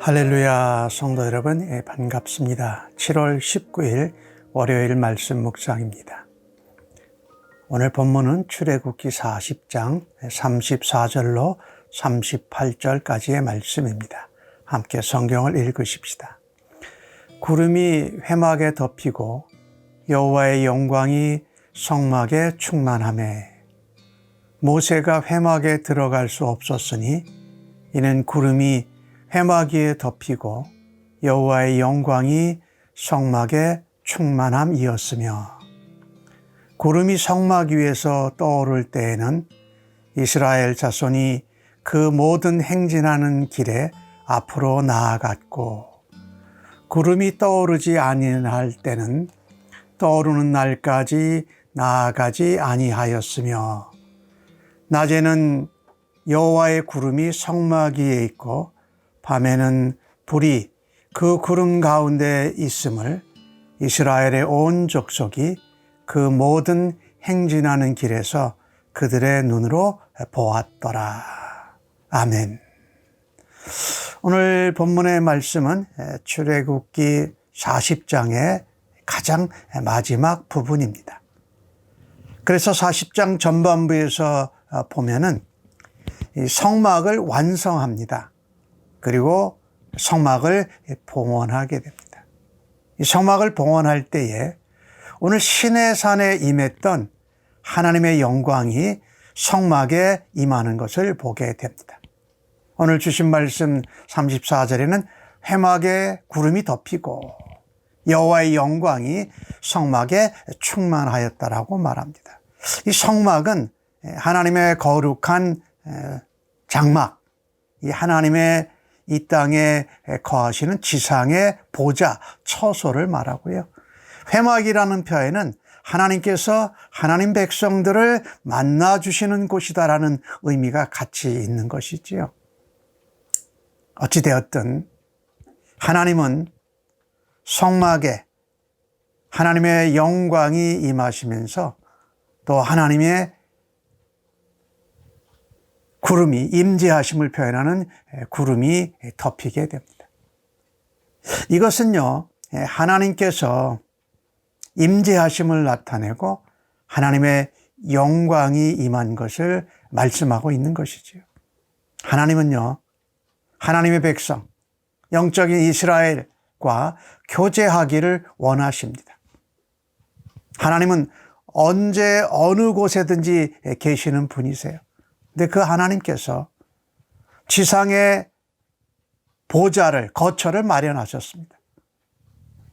할렐루야, 성도 여러분, 반갑습니다. 7월 19일 월요일 말씀 묵상입니다. 오늘 본문은 출애굽기 40장 34절로 38절까지의 말씀입니다. 함께 성경을 읽으십시다. 구름이 회막에 덮이고 여호와의 영광이 성막에 충만하매 모세가 회막에 들어갈 수 없었으니 이는 구름이 회막 위에 덮이고 여호와의 영광이 성막에 충만함이었으며, 구름이 성막 위에서 떠오를 때에는 이스라엘 자손이 그 모든 행진하는 길에 앞으로 나아갔고, 구름이 떠오르지 아니할 때는 떠오르는 날까지 나아가지 아니하였으며, 낮에는 여호와의 구름이 성막 위에 있고 밤에는 불이 그 구름 가운데 있음을 이스라엘의 온 족속이 그 모든 행진하는 길에서 그들의 눈으로 보았더라. 아멘. 오늘 본문의 말씀은 출애굽기 40장의 가장 마지막 부분입니다. 그래서 40장 전반부에서 보면은 이 성막을 완성합니다. 그리고 성막을 봉헌하게 됩니다. 이 성막을 봉헌할 때에 오늘 시내산에 임했던 하나님의 영광이 성막에 임하는 것을 보게 됩니다. 오늘 주신 말씀 34절에는 회막에 구름이 덮이고 여호와의 영광이 성막에 충만하였다라고 말합니다. 이 성막은 하나님의 거룩한 장막, 이 하나님의 이 땅에 거하시는 지상의 보좌, 처소를 말하고요. 회막이라는 표현은 하나님께서 하나님 백성들을 만나주시는 곳이다라는 의미가 같이 있는 것이지요. 어찌되었든 하나님은 성막에 하나님의 영광이 임하시면서 또 하나님의 구름이 임재하심을 표현하는 구름이 덮이게 됩니다. 이것은요, 하나님께서 임재하심을 나타내고 하나님의 영광이 임한 것을 말씀하고 있는 것이지요. 하나님은요, 하나님의 백성, 영적인 이스라엘과 교제하기를 원하십니다. 하나님은 언제 어느 곳에든지 계시는 분이세요. 근데 그 하나님께서 지상의 보좌를, 거처를 마련하셨습니다.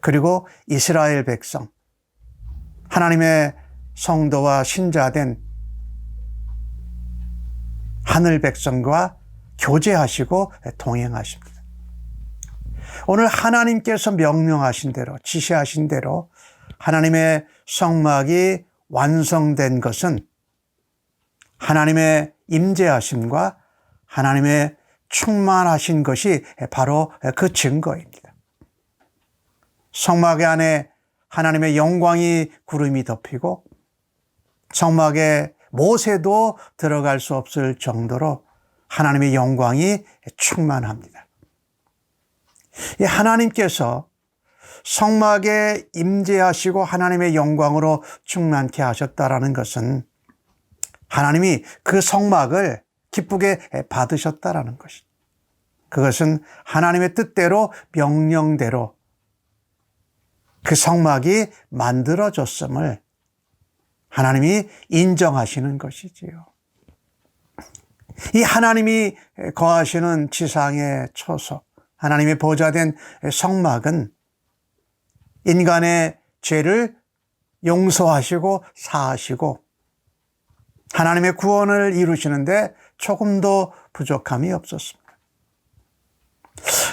그리고 이스라엘 백성, 하나님의 성도와 신자된 하늘 백성과 교제하시고 동행하십니다. 오늘 하나님께서 명령하신 대로, 지시하신 대로 하나님의 성막이 완성된 것은 하나님의 임재하심과 하나님의 충만하신 것이 바로 그 증거입니다. 성막 안에 하나님의 영광이 구름이 덮이고 성막에 모세도 들어갈 수 없을 정도로 하나님의 영광이 충만합니다. 하나님께서 성막에 임재하시고 하나님의 영광으로 충만케 하셨다라는 것은 하나님이 그 성막을 기쁘게 받으셨다라는 것입니다. 그것은 하나님의 뜻대로 명령대로 그 성막이 만들어졌음을 하나님이 인정하시는 것이지요. 이 하나님이 거하시는 지상의 처소, 하나님의 보좌된 성막은 인간의 죄를 용서하시고 사하시고 하나님의 구원을 이루시는데 조금도 부족함이 없었습니다.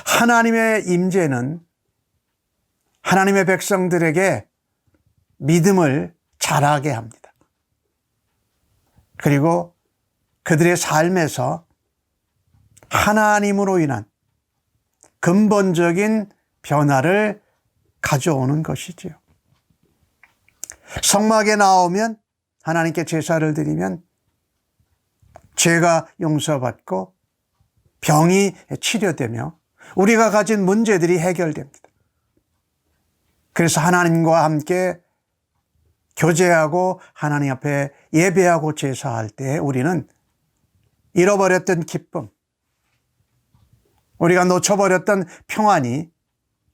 하나님의 임재는 하나님의 백성들에게 믿음을 자라게 합니다. 그리고 그들의 삶에서 하나님으로 인한 근본적인 변화를 가져오는 것이지요. 성막에 나오면 하나님께 제사를 드리면 죄가 용서받고 병이 치료되며 우리가 가진 문제들이 해결됩니다. 그래서 하나님과 함께 교제하고 하나님 앞에 예배하고 제사할 때 우리는 잃어버렸던 기쁨, 우리가 놓쳐버렸던 평안이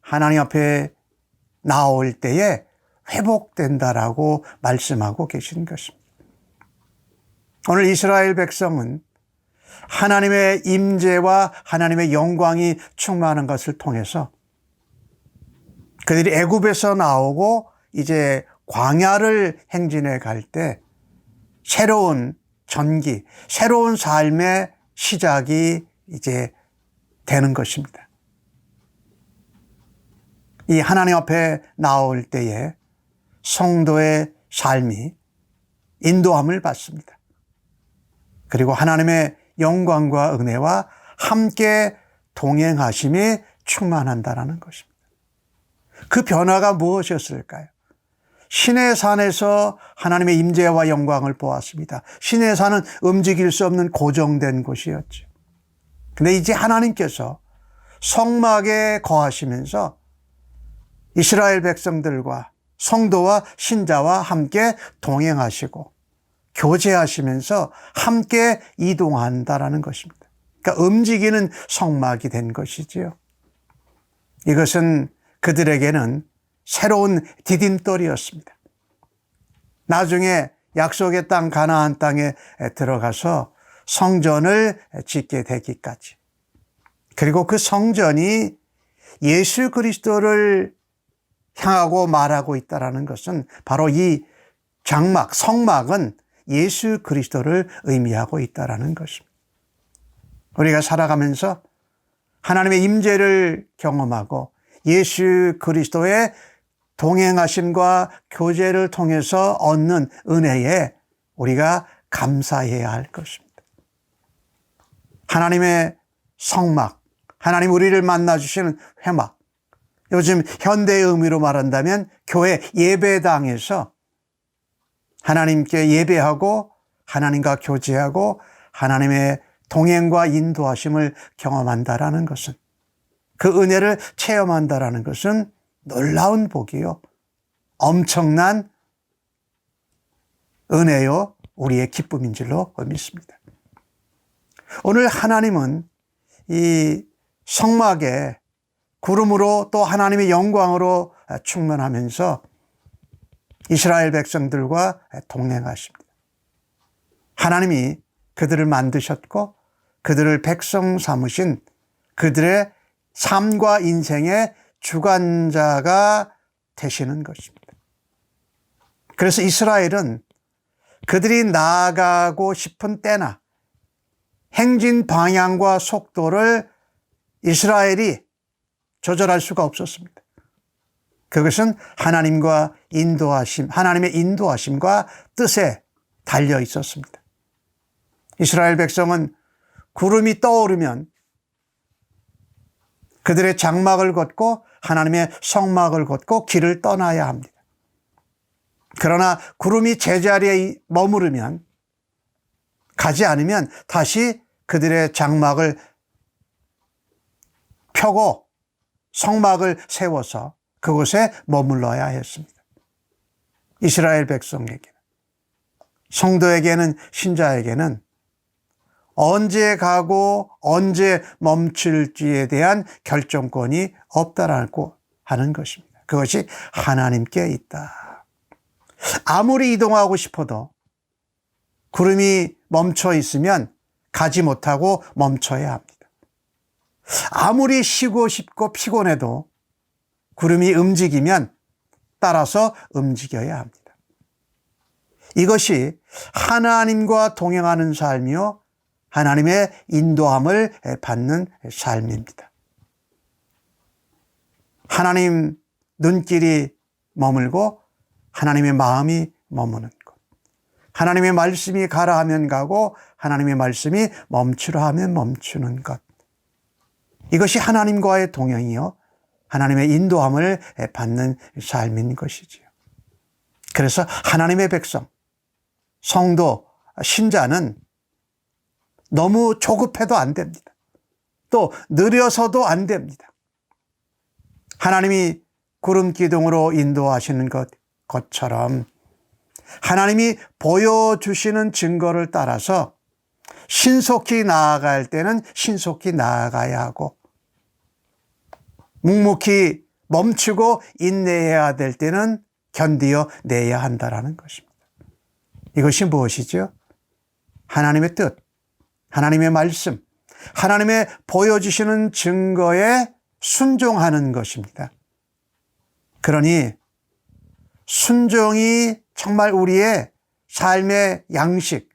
하나님 앞에 나올 때에 회복된다라고 말씀하고 계신 것입니다. 오늘 이스라엘 백성은 하나님의 임재와 하나님의 영광이 충만한 것을 통해서 그들이 애굽에서 나오고 이제 광야를 행진해 갈 때 새로운 전기, 새로운 삶의 시작이 이제 되는 것입니다. 이 하나님 앞에 나올 때에 성도의 삶이 인도함을 받습니다. 그리고 하나님의 영광과 은혜와 함께 동행하심이 충만한다라는 것입니다. 그 변화가 무엇이었을까요? 시내산에서 하나님의 임재와 영광을 보았습니다. 시내산은 움직일 수 없는 고정된 곳이었죠. 근데 이제 하나님께서 성막에 거하시면서 이스라엘 백성들과 성도와 신자와 함께 동행하시고 교제하시면서 함께 이동한다라는 것입니다. 그러니까 움직이는 성막이 된 것이지요. 이것은 그들에게는 새로운 디딤돌이었습니다. 나중에 약속의 땅 가나안 땅에 들어가서 성전을 짓게 되기까지, 그리고 그 성전이 예수 그리스도를 향하고 말하고 있다는 것은 바로 이 장막, 성막은 예수 그리스도를 의미하고 있다는 것입니다. 우리가 살아가면서 하나님의 임재를 경험하고 예수 그리스도의 동행하심과 교제를 통해서 얻는 은혜에 우리가 감사해야 할 것입니다. 하나님의 성막, 하나님 우리를 만나주시는 회막, 요즘 현대의 의미로 말한다면 교회 예배당에서 하나님께 예배하고 하나님과 교제하고 하나님의 동행과 인도하심을 경험한다라는 것은, 그 은혜를 체험한다라는 것은 놀라운 복이요, 엄청난 은혜요, 우리의 기쁨인 줄로 믿습니다. 오늘 하나님은 이 성막에 구름으로 또 하나님의 영광으로 충만하면서 이스라엘 백성들과 동행하십니다. 하나님이 그들을 만드셨고 그들을 백성 삼으신 그들의 삶과 인생의 주관자가 되시는 것입니다. 그래서 이스라엘은 그들이 나아가고 싶은 때나 행진 방향과 속도를 이스라엘이 조절할 수가 없었습니다. 그것은 하나님과 하나님의 인도하심과 뜻에 달려 있었습니다. 이스라엘 백성은 구름이 떠오르면 그들의 장막을 걷고 하나님의 성막을 걷고 길을 떠나야 합니다. 그러나 구름이 제자리에 머무르면, 가지 않으면 다시 그들의 장막을 펴고 성막을 세워서 그곳에 머물러야 했습니다. 이스라엘 백성에게는, 성도에게는, 신자에게는 언제 가고 언제 멈출지에 대한 결정권이 없다라고 하는 것입니다. 그것이 하나님께 있다. 아무리 이동하고 싶어도 구름이 멈춰 있으면 가지 못하고 멈춰야 합니다. 아무리 쉬고 싶고 피곤해도 구름이 움직이면 따라서 움직여야 합니다. 이것이 하나님과 동행하는 삶이요, 하나님의 인도함을 받는 삶입니다. 하나님 눈길이 머물고 하나님의 마음이 머무는 것, 하나님의 말씀이 가라 하면 가고 하나님의 말씀이 멈추라 하면 멈추는 것, 이것이 하나님과의 동행이요, 하나님의 인도함을 받는 삶인 것이지요. 그래서 하나님의 백성, 성도, 신자는 너무 조급해도 안 됩니다. 또 느려서도 안 됩니다. 하나님이 구름 기둥으로 인도하시는 것처럼 하나님이 보여주시는 증거를 따라서 신속히 나아갈 때는 신속히 나아가야 하고, 묵묵히 멈추고 인내해야 될 때는 견디어 내야 한다라는 것입니다. 이것이 무엇이죠? 하나님의 뜻, 하나님의 말씀, 하나님의 보여주시는 증거에 순종하는 것입니다. 그러니 순종이 정말 우리의 삶의 양식,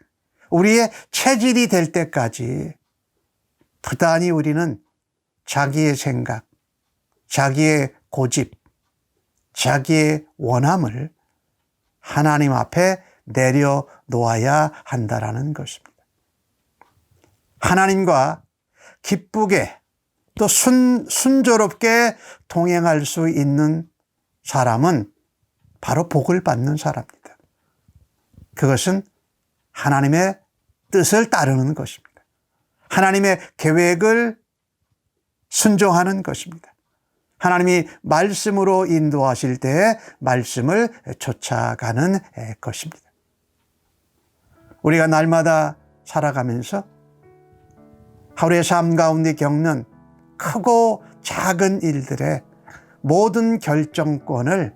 우리의 체질이 될 때까지 부단히 우리는 자기의 생각, 자기의 고집, 자기의 원함을 하나님 앞에 내려놓아야 한다라는 것입니다. 하나님과 기쁘게 또 순조롭게 동행할 수 있는 사람은 바로 복을 받는 사람입니다. 그것은 하나님의 뜻을 따르는 것입니다. 하나님의 계획을 순종하는 것입니다. 하나님이 말씀으로 인도하실 때에 말씀을 쫓아가는 것입니다. 우리가 날마다 살아가면서 하루의 삶 가운데 겪는 크고 작은 일들의 모든 결정권을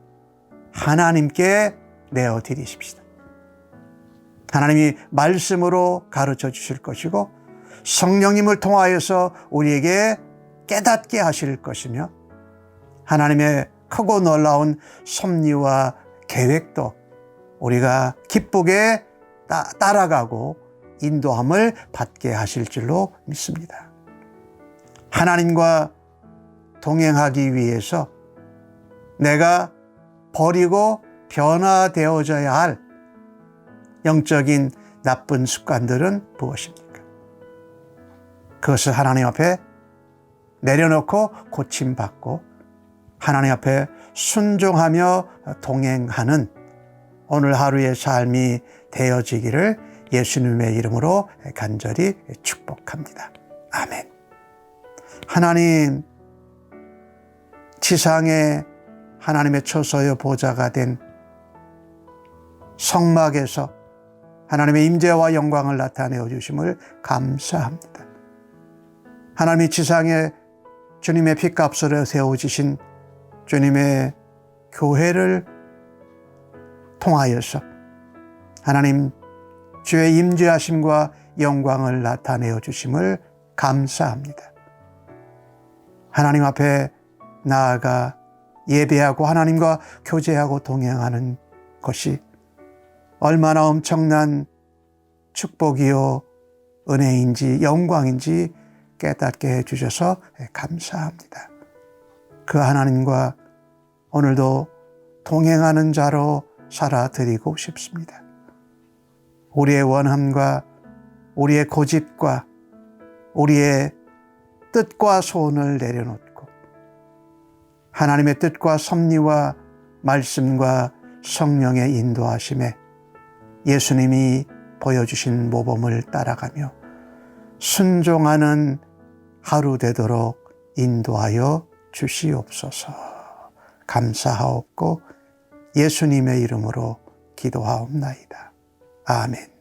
하나님께 내어드리십시다. 하나님이 말씀으로 가르쳐 주실 것이고 성령님을 통하여서 우리에게 깨닫게 하실 것이며, 하나님의 크고 놀라운 섭리와 계획도 우리가 기쁘게 따라가고 인도함을 받게 하실 줄로 믿습니다. 하나님과 동행하기 위해서 내가 버리고 변화되어져야 할 영적인 나쁜 습관들은 무엇입니까? 그것을 하나님 앞에 내려놓고 고침받고 하나님 앞에 순종하며 동행하는 오늘 하루의 삶이 되어지기를 예수님의 이름으로 간절히 축복합니다. 아멘. 하나님, 지상에 하나님의 처소의 보좌가 된 성막에서 하나님의 임재와 영광을 나타내어 주심을 감사합니다. 하나님이 지상에 주님의 피값으로 세워지신 주님의 교회를 통하여서 하나님 주의 임재하심과 영광을 나타내어 주심을 감사합니다. 하나님 앞에 나아가 예배하고 하나님과 교제하고 동행하는 것이 얼마나 엄청난 축복이요 은혜인지 영광인지 깨닫게 해주셔서 감사합니다. 그 하나님과 오늘도 동행하는 자로 살아드리고 싶습니다. 우리의 원함과 우리의 고집과 우리의 뜻과 소원을 내려놓고 하나님의 뜻과 섭리와 말씀과 성령의 인도하심에 예수님이 보여주신 모범을 따라가며 순종하는 하루 되도록 인도하여 주시옵소서. 감사하옵고 예수님의 이름으로 기도하옵나이다. 아멘.